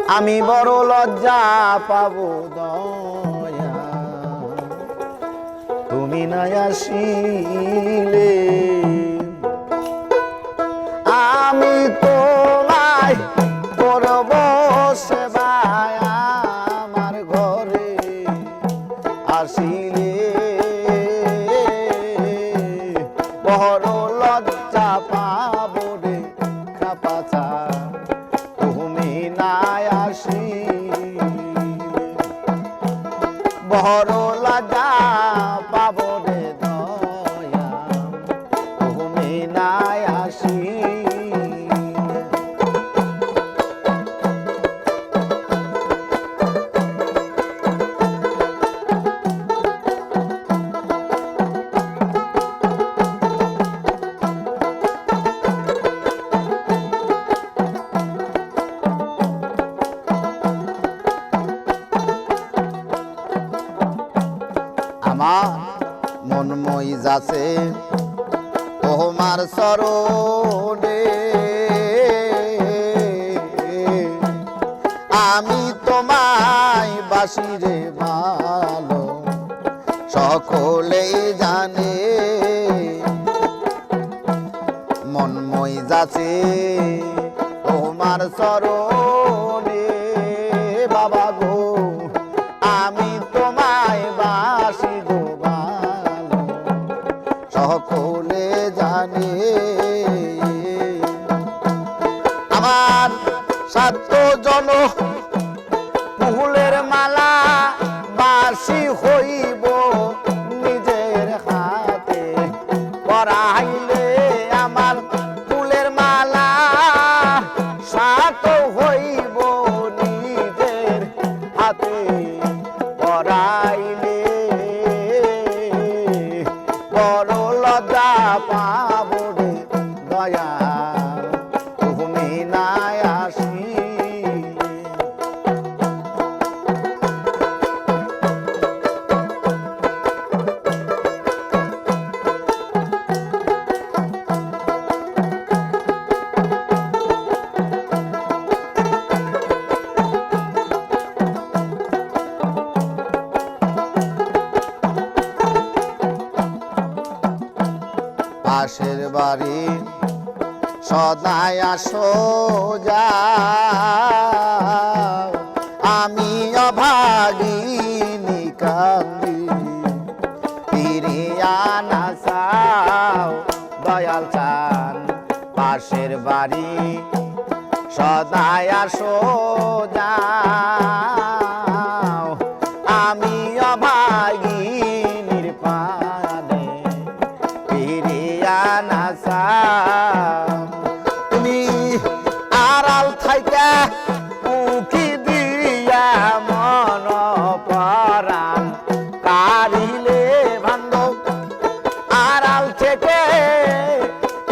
আমি বড় লজ্জা পাবো দয়া তুমি না আসিলে আমি তোমায় করব সেবা আমার ঘরে আসিলে বড় লজ্জা পাবো রে খাপাচা তুমি না আসিলে বড় লজ্জা পাবো রে দয়া তুমি না আসিলে আমার মন মই যাচ্ছে তোমার চরণে আমি তোমায় বাসি রে ভালো সকলেই জানে মন মই যাচ্ছে তোমার চরণে বাবা গো আমি তোমায় বাসি গো ভালো সকলে জানে আমার সাত জন ফুলের মালা বাসি হইব নিজের হাতে পরাইলে আমার ফুলের মালা সাত হইব নিজের হাতে পরাইলে বড় লজ্জা পাবো রে দয়া তুমি না আসিলে পাশের বাড়ি সদায় আসো যা আমি অভাগিনী কান্দি ফিরিয়া না চাও দয়াল চান পাশের বাড়ি সদায় আসো যা আমি অভাগিনীর পানে ফিরিয়া না চাও তুমি আড়াল থাইকা উকি দিয়া মন পরাণ কারিলে বান্ধব আড়াল থেকে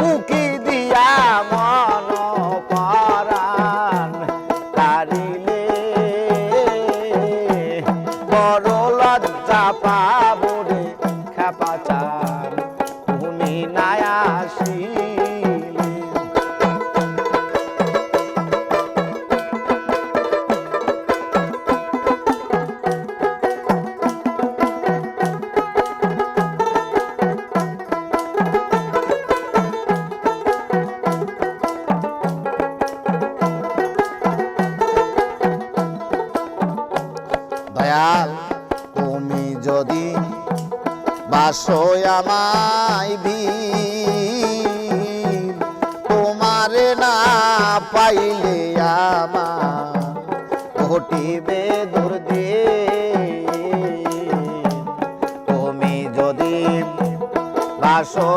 উকি দিয়া মন পরাণ কারিলে বড় লজ্জা পাবো রে খাপাচার তুমি না আসিলে দয়াল তুমি যদি বাসো আমায় বীর তোমারে না পাইলে আমার ঘটিবে দুর্দিন তুমি যদি বাসো